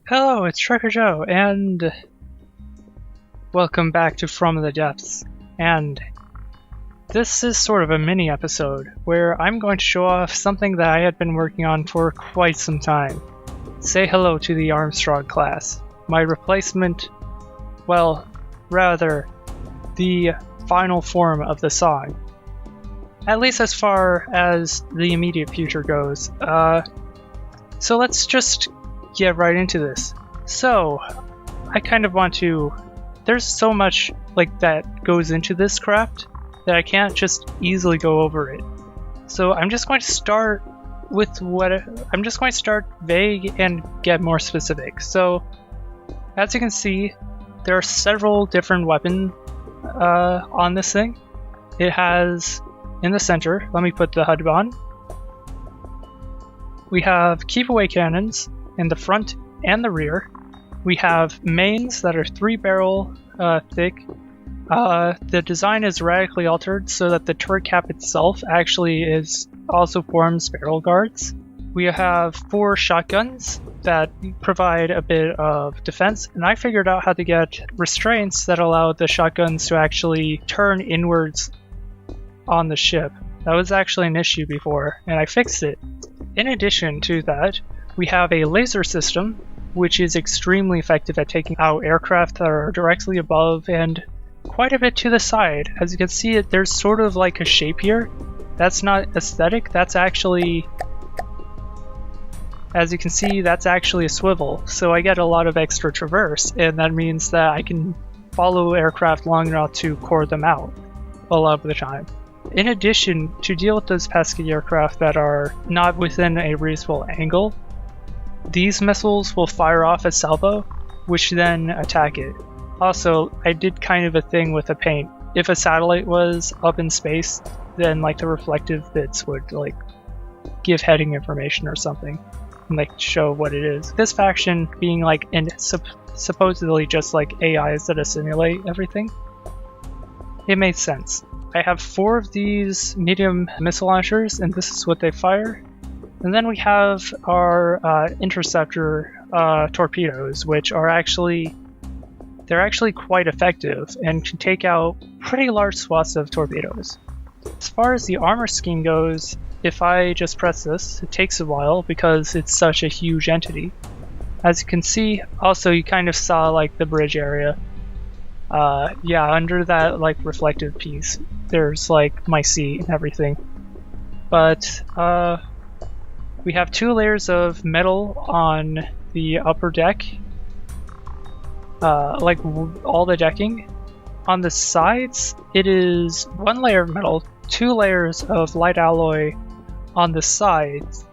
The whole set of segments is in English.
Hello, it's Trucker Joe, and welcome back to From the Depths. And this is sort of a mini episode where I'm going to show off something that I had been working on for quite some time. Say hello to the Armstrong class. My replacement, well, rather, the final form of the song. At least as far as the immediate future goes. So let's just get right into this. So, I kind of want to... There's so much that goes into this craft that I can't just easily go over it. So I'm just going to start with I'm just going to start vague and get more specific. So, as you can see, there are several different weapons on this thing. It has, in the center, let me put the HUD on. We have keep-away cannons in the front and the rear. We have mains that are 3-barrel thick. The design is radically altered so that the turret cap itself actually also forms barrel guards. We have 4 shotguns that provide a bit of defense, and I figured out how to get restraints that allow the shotguns to actually turn inwards on the ship. That was actually an issue before, and I fixed it. In addition to that, we have a laser system, which is extremely effective at taking out aircraft that are directly above and quite a bit to the side. As you can see, there's sort of like a shape here. That's not aesthetic, that's actually... As you can see, that's actually a swivel, so I get a lot of extra traverse, and that means that I can follow aircraft long enough to core them out a lot of the time. In addition, to deal with those pesky aircraft that are not within a reasonable angle, these missiles will fire off a salvo, which then attack it. Also, I did kind of a thing with the paint. If a satellite was up in space, then the reflective bits would give heading information or something, and show what it is. This faction being supposedly just AIs that assimilate everything, it made sense. I have 4 of these medium missile launchers, and this is what they fire. And then we have our interceptor torpedoes, which are they're actually quite effective and can take out pretty large swaths of torpedoes. As far as the armor scheme goes, if I just press this, it takes a while because it's such a huge entity. As you can see, also you kind of saw the bridge area. Yeah, under that reflective piece, there's my seat and everything. But we have 2 layers of metal on the upper deck, all the decking. On the sides, it is 1 layer of metal, 2 layers of light alloy on the sides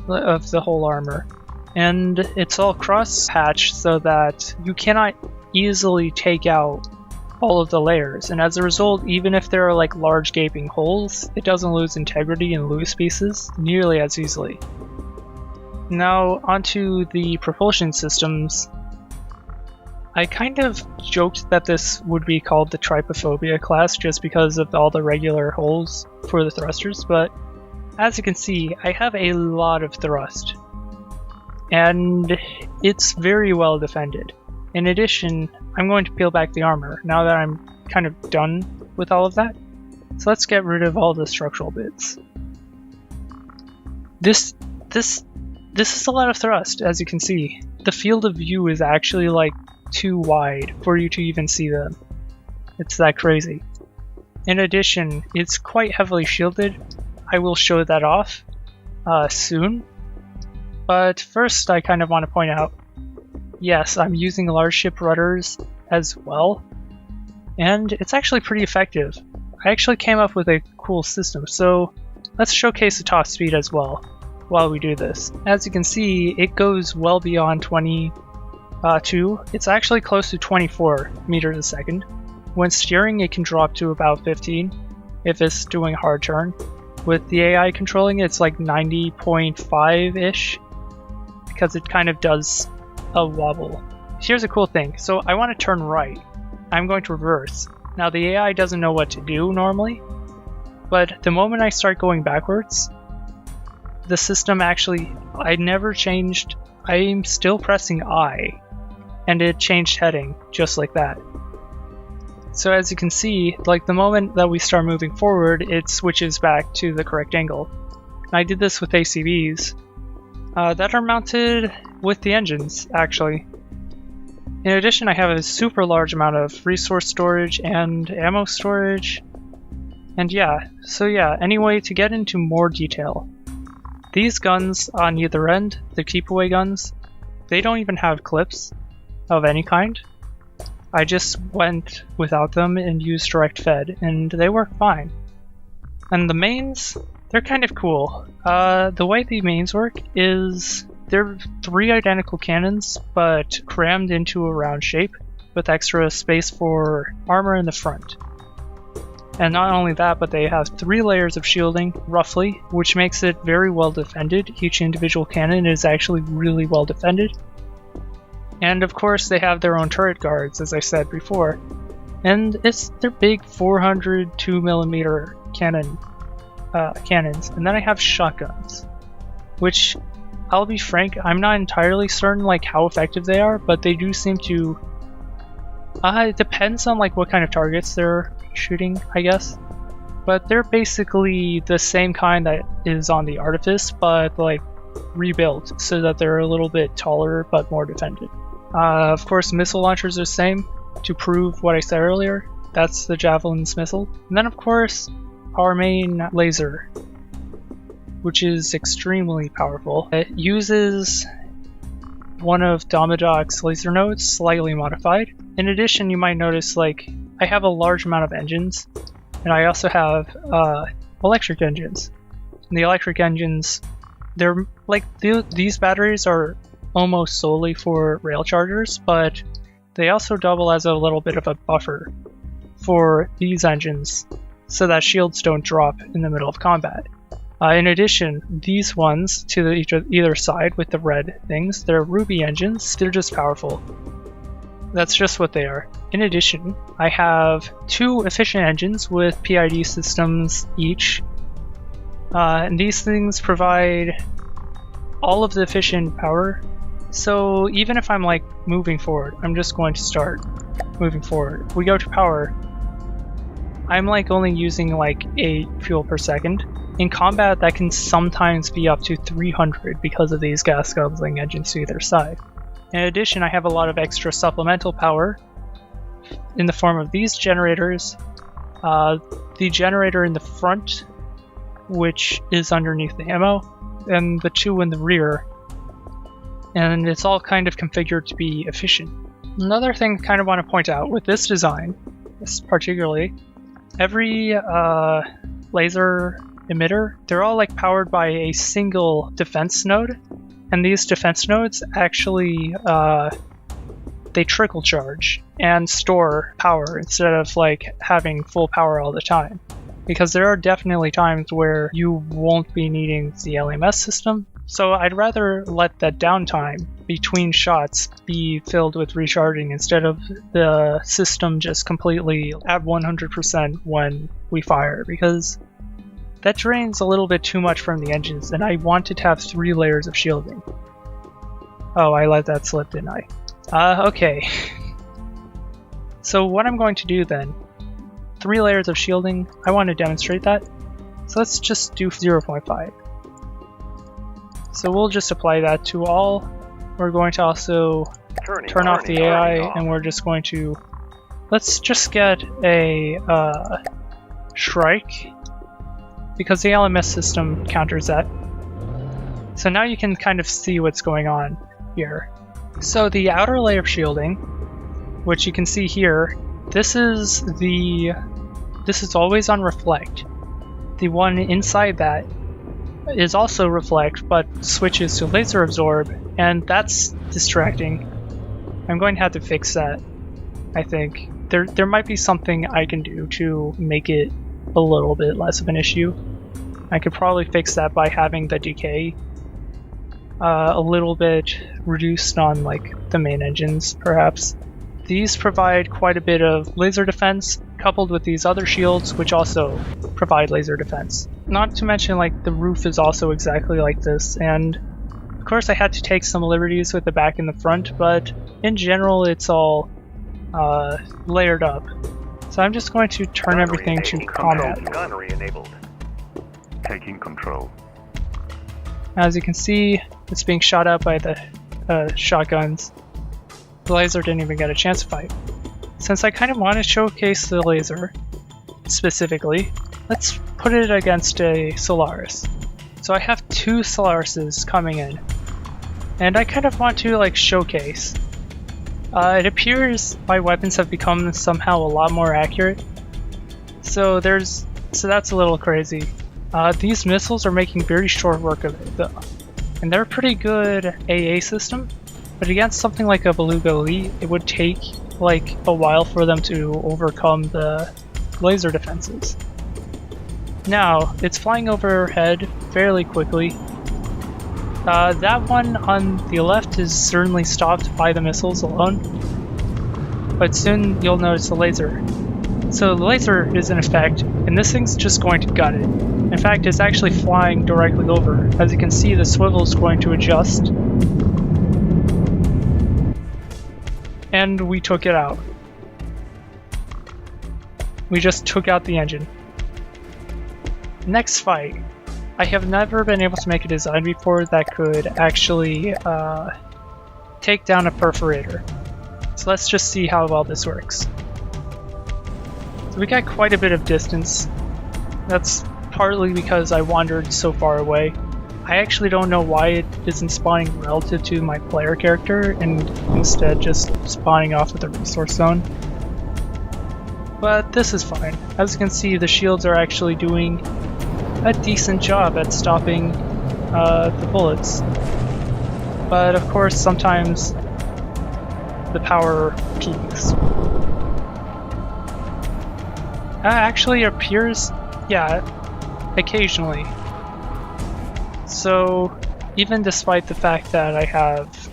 of the whole armor. And it's all cross-hatched so that you cannot easily take out all of the layers, and as a result, even if there are large gaping holes, it doesn't lose integrity in loose pieces nearly as easily. Now onto the propulsion systems. I kind of joked that this would be called the Trypophobia class just because of all the regular holes for the thrusters, but as you can see, I have a lot of thrust, and it's very well defended. In addition, I'm going to peel back the armor now that I'm kind of done with all of that. So let's get rid of all the structural bits. This is a lot of thrust, as you can see. The field of view is actually too wide for you to even see them. It's that crazy. In addition, it's quite heavily shielded. I will show that off soon. But first, I kind of want to point out, yes, I'm using large ship rudders as well, and it's actually pretty effective. I actually came up with a cool system, so let's showcase the top speed as well while we do this. As you can see, it goes well beyond 22. It's actually close to 24 meters a second. When steering, it can drop to about 15 if it's doing a hard turn. With the AI controlling it, it's 90.5-ish, because it kind of does a wobble. Here's a cool thing. So I want to turn right. I'm going to reverse. Now the AI doesn't know what to do normally, but the moment I start going backwards, the system actually, I never changed, I'm still pressing I, and it changed heading just like that. So as you can see, like the moment that we start moving forward, it switches back to the correct angle. And I did this with ACVs that are mounted with the engines, actually. In addition, I have a super large amount of resource storage and ammo storage. And yeah, so yeah, anyway, to get into more detail. These guns on either end, the keep-away guns, they don't even have clips of any kind. I just went without them and used direct fed, and they work fine. And the mains, they're kind of cool. The way the mains work is they're 3 identical cannons, but crammed into a round shape with extra space for armor in the front. And not only that, but they have 3 layers of shielding, roughly, which makes it very well defended. Each individual cannon is actually really well defended. And of course, they have their own turret guards, as I said before. And they're big 400 2mm cannons. And then I have shotguns, which, I'll be frank, I'm not entirely certain like how effective they are, but they do seem to. It depends on like what kind of targets they're shooting, I guess. But they're basically the same kind that is on the Artifice, but like rebuilt so that they're a little bit taller but more defended. Of course, missile launchers are the same, to prove what I said earlier. That's the Javelin's missile. And then of course, our main laser, which is extremely powerful. It uses one of Damodoc's laser nodes, slightly modified. In addition, you might notice like I have a large amount of engines, and I also have electric engines. And the electric engines, they're like these batteries are almost solely for rail chargers, but they also double as a little bit of a buffer for these engines so that shields don't drop in the middle of combat. In addition, these ones to either side with the red things, they're Ruby engines. They're just powerful. That's just what they are. In addition, I have 2 efficient engines with PID systems each. And these things provide all of the efficient power. So even if I'm like moving forward, I'm just going to start moving forward. We go to power. I'm like only using like 8 fuel per second. In combat, that can sometimes be up to 300 because of these gas guzzling engines to either side. In addition, I have a lot of extra supplemental power in the form of these generators. The generator in the front, which is underneath the ammo, and the 2 in the rear. And it's all kind of configured to be efficient. Another thing I kind of want to point out with this design, particularly, every laser emitter, they're all like powered by a single defense node, and these defense nodes actually they trickle charge and store power instead of like having full power all the time, because there are definitely times where you won't be needing the LMS system. So I'd rather let that downtime between shots be filled with recharging instead of the system just completely at 100% when we fire, because that drains a little bit too much from the engines, and I wanted to have 3 layers of shielding. Oh, I let that slip, didn't I? Okay. So what I'm going to do then, 3 layers of shielding, I want to demonstrate that. So let's just do 0.5. So we'll just apply that to all. We're going to also turn off the AI, and we're just going to, let's just get a Shrike, because the LMS system counters that. So now you can kind of see what's going on here. So the outer layer of shielding, which you can see here, this is always on reflect. The one inside that is also reflect, but switches to laser absorb, and that's distracting. I'm going to have to fix that, I think. There might be something I can do to make it a little bit less of an issue. I could probably fix that by having the decay a little bit reduced on like the main engines, perhaps. these provide quite a bit of laser defense, coupled with these other shields, which also provide laser defense. Not to mention, like, the roof is also exactly like this, and of course I had to take some liberties with the back and the front, but in general it's all layered up. So I'm just going to turn everything to combat. Gunnery enabled. Taking control. As you can see, it's being shot at by the shotguns. The laser didn't even get a chance to fight. Since I kind of want to showcase the laser, specifically, let's put it against a Solaris. So I have two Solarises coming in, and I kind of want to like showcase. It appears my weapons have become somehow a lot more accurate. So that's a little crazy. These missiles are making very short work of it though, and they're a pretty good AA system. But against something like a Beluga Elite, it would take like a while for them to overcome the laser defenses. Now, it's flying overhead fairly quickly. That one on the left is certainly stopped by the missiles alone, but soon you'll notice the laser. So the laser is in effect, and this thing's just going to gut it. In fact, it's actually flying directly over. As you can see, the swivel is going to adjust. And we took it out. We just took out the engine. Next fight. I have never been able to make a design before that could actually take down a perforator. So let's just see how well this works. So we got quite a bit of distance. That's partly because I wandered so far away. I actually don't know why it isn't spawning relative to my player character and instead just spawning off of the resource zone. But this is fine. As you can see, the shields are actually doing a decent job at stopping the bullets. But of course, sometimes the power peaks. Actually appears, yeah, occasionally. So, even despite the fact that I have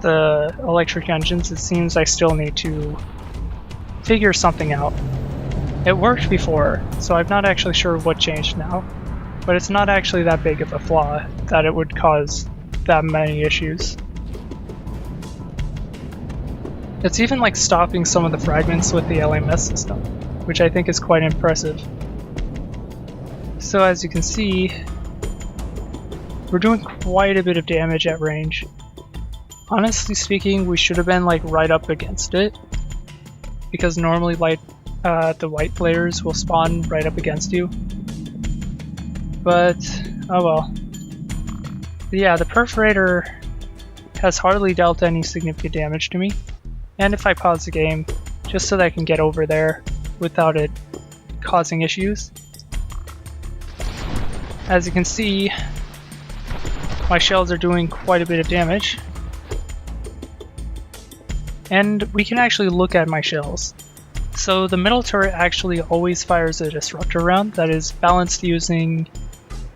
the electric engines, it seems I still need to figure something out. It worked before, so I'm not actually sure what changed now, but it's not actually that big of a flaw that it would cause that many issues. It's even like stopping some of the fragments with the LMS system, which I think is quite impressive. So as you can see, we're doing quite a bit of damage at range. Honestly speaking, we should have been like right up against it, because normally the white players will spawn right up against you. But, oh well. But yeah, the perforator has hardly dealt any significant damage to me. And if I pause the game, just so that I can get over there without it causing issues. As you can see, my shells are doing quite a bit of damage. And we can actually look at my shells. So the middle turret actually always fires a disruptor round that is balanced using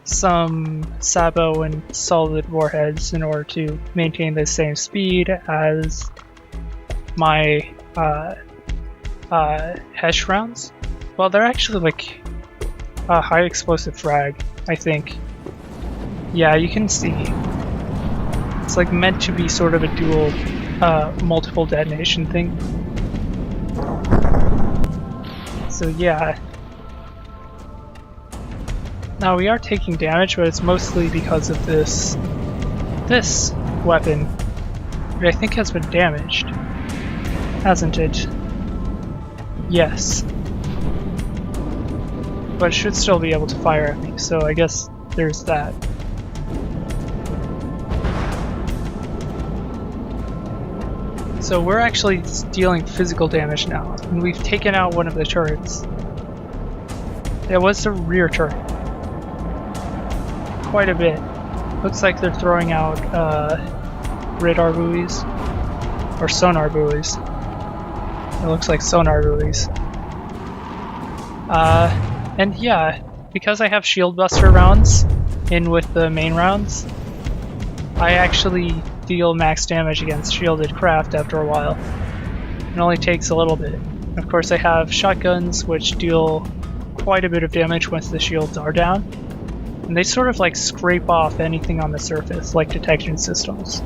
some Sabo and solid warheads in order to maintain the same speed as my Hesh rounds. Well, they're actually like a high explosive frag, I think. Yeah, you can see. It's like meant to be sort of a dual multiple detonation thing. So yeah. Now we are taking damage, but it's mostly because of this weapon, which I think has been damaged. Hasn't it? Yes. But it should still be able to fire at me, so I guess there's that. So we're actually dealing physical damage now, and we've taken out one of the turrets. It was the rear turret. Quite a bit. Looks like they're throwing out radar buoys, or sonar buoys. It looks like sonar buoys. And yeah, because I have shield buster rounds in with the main rounds, I actually deal max damage against shielded craft after a while. It only takes a little bit. Of course, I have shotguns, which deal quite a bit of damage once the shields are down. And they sort of like scrape off anything on the surface, like detection systems.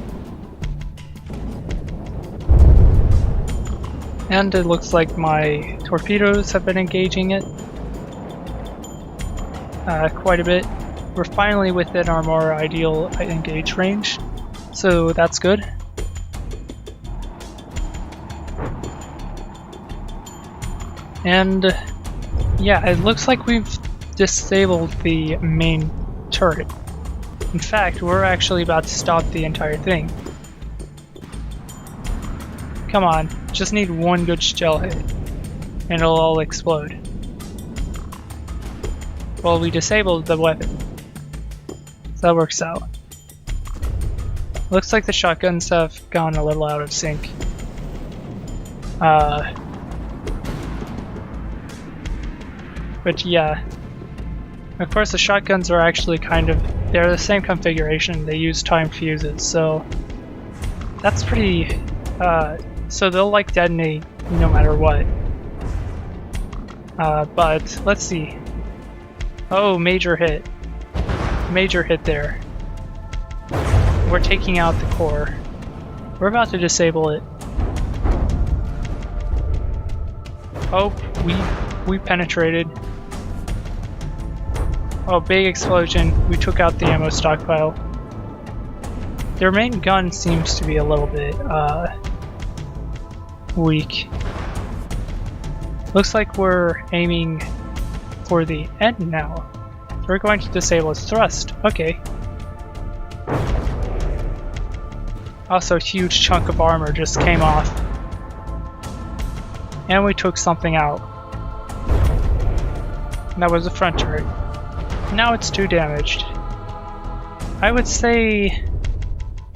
And it looks like my torpedoes have been engaging it quite a bit. We're finally within our more ideal engage range, so that's good. And yeah, it looks like we've disabled the main turret. In fact, we're actually about to stop the entire thing. Come on, just need one good shell hit, and it'll all explode. Well, we disabled the weapon, so that works out. Looks like the shotguns have gone a little out of sync. But yeah, of course the shotguns are actually they're the same configuration. They use timed fuses, so that's pretty, so they'll like detonate no matter what. But let's see. Oh, major hit. Major hit there. We're taking out the core. We're about to disable it. Oh, we penetrated. Oh, big explosion. We took out the ammo stockpile. Their main gun seems to be a little bit weak. Looks like we're aiming for the end now. So we're going to disable its thrust. Okay. Also, a huge chunk of armor just came off. And we took something out. And that was the front turret. Now it's 2 damaged. I would say,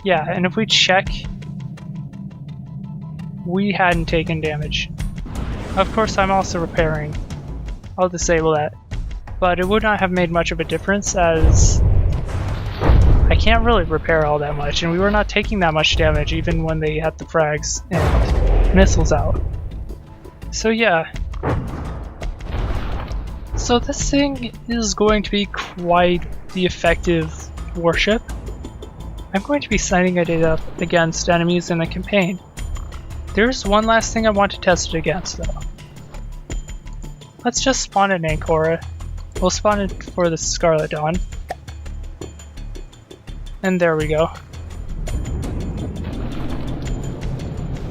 yeah, and if we check, we hadn't taken damage. Of course, I'm also repairing. I'll disable that. But it would not have made much of a difference, as I can't really repair all that much, and we were not taking that much damage even when they had the frags and missiles out. So yeah. So this thing is going to be quite the effective warship. I'm going to be setting it up against enemies in the campaign. There's one last thing I want to test it against, though. Let's just spawn it in Ankara. We'll spawn it for the Scarlet Dawn. And there we go.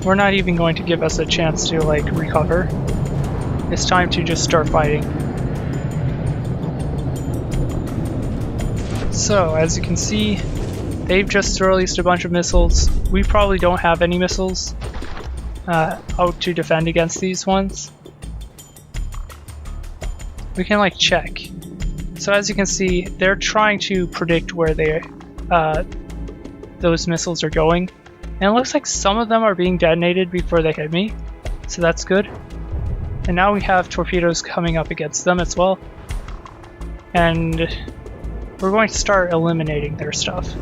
We're not even going to give us a chance to, like, recover. It's time to just start fighting. So, as you can see, they've just released a bunch of missiles. We probably don't have any missiles out to defend against these ones. We can like check. So as you can see, they're trying to predict where those missiles are going. And it looks like some of them are being detonated before they hit me. So that's good. And now we have torpedoes coming up against them as well. And we're going to start eliminating their stuff.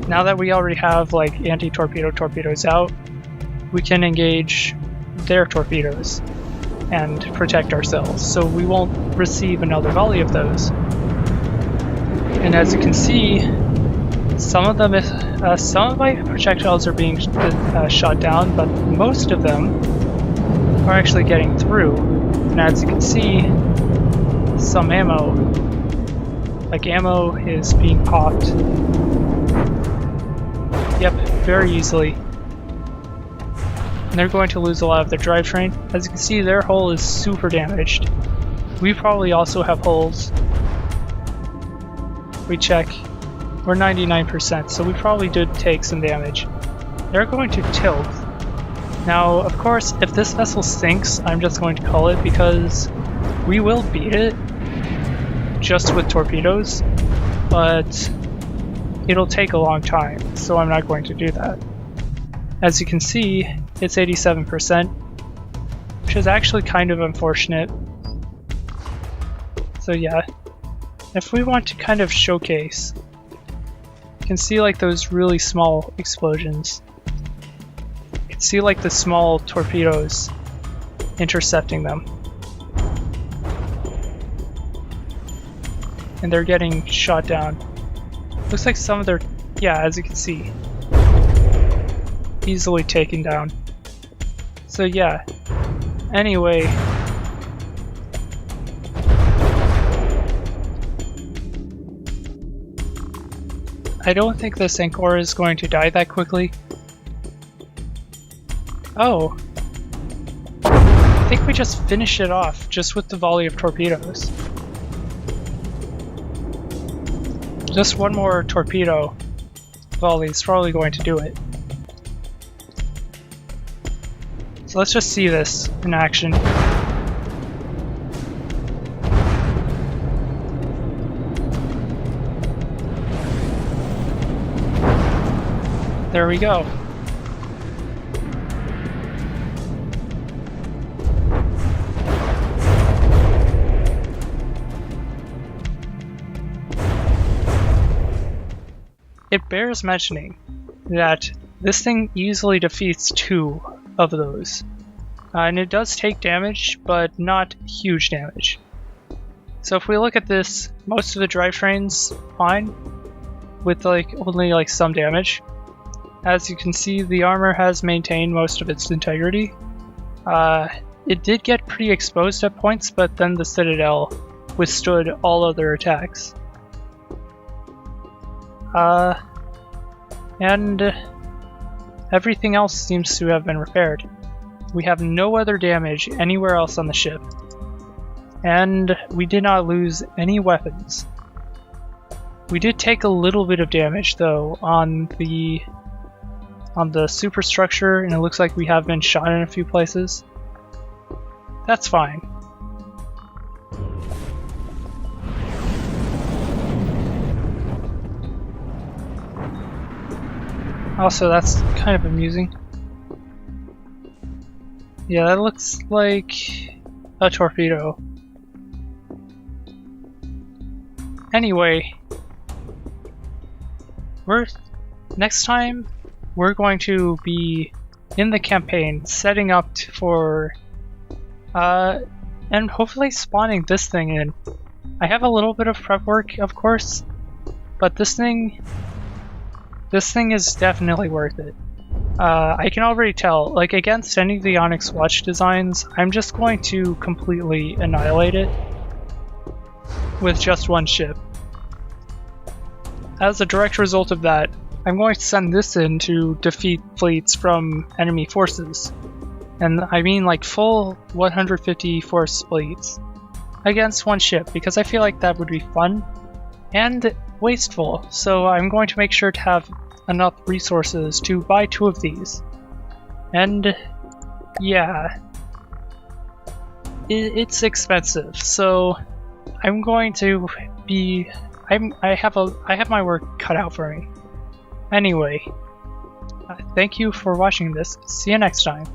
Now that we already have like anti-torpedo torpedoes out, we can engage their torpedoes and protect ourselves, so we won't receive another volley of those. And as you can see, some of my projectiles are being shot down, but most of them are actually getting through. And as you can see, some ammo is being popped. Yep, very easily. And they're going to lose a lot of their drivetrain. As you can see, their hull is super damaged. We probably also have hulls. We check. We're 99%, so we probably did take some damage. They're going to tilt. Now, of course, if this vessel sinks, I'm just going to call it, because we will beat it just with torpedoes, but it'll take a long time, so I'm not going to do that. As you can see, it's 87%, which is actually kind of unfortunate. So yeah, if we want to kind of showcase, you can see like those really small explosions. You can see like the small torpedoes intercepting them. And they're getting shot down. Looks like some of their, yeah, as you can see, easily taken down. So yeah, anyway. I don't think this Ankor is going to die that quickly. Oh. I think we just finished it off just with the volley of torpedoes. Just one more torpedo volley is probably going to do it. So let's just see this in action. There we go. It bears mentioning that this thing easily defeats 2 of those. And it does take damage, but not huge damage. So if we look at this, most of the drivetrain's fine, with like only like some damage. As you can see, the armor has maintained most of its integrity. It did get pretty exposed at points, but then the Citadel withstood all other attacks. And everything else seems to have been repaired. We have no other damage anywhere else on the ship. And we did not lose any weapons. We did take a little bit of damage though on the superstructure, and it looks like we have been shot in a few places. That's fine. Also, that's kind of amusing. Yeah, that looks like a torpedo. Anyway, next time we're going to be in the campaign setting up for and hopefully spawning this thing in. I have a little bit of prep work, of course, but this thing is definitely worth it. I can already tell, like against any of the Onyx Watch designs, I'm just going to completely annihilate it with just one ship. As a direct result of that, I'm going to send this in to defeat fleets from enemy forces. And I mean like full 150 force fleets against one ship, because I feel like that would be fun and wasteful. So I'm going to make sure to have enough resources to buy 2 of these. And yeah, it's expensive, so I'm going to be I have my work cut out for me. Anyway, thank you for watching this. See you next time.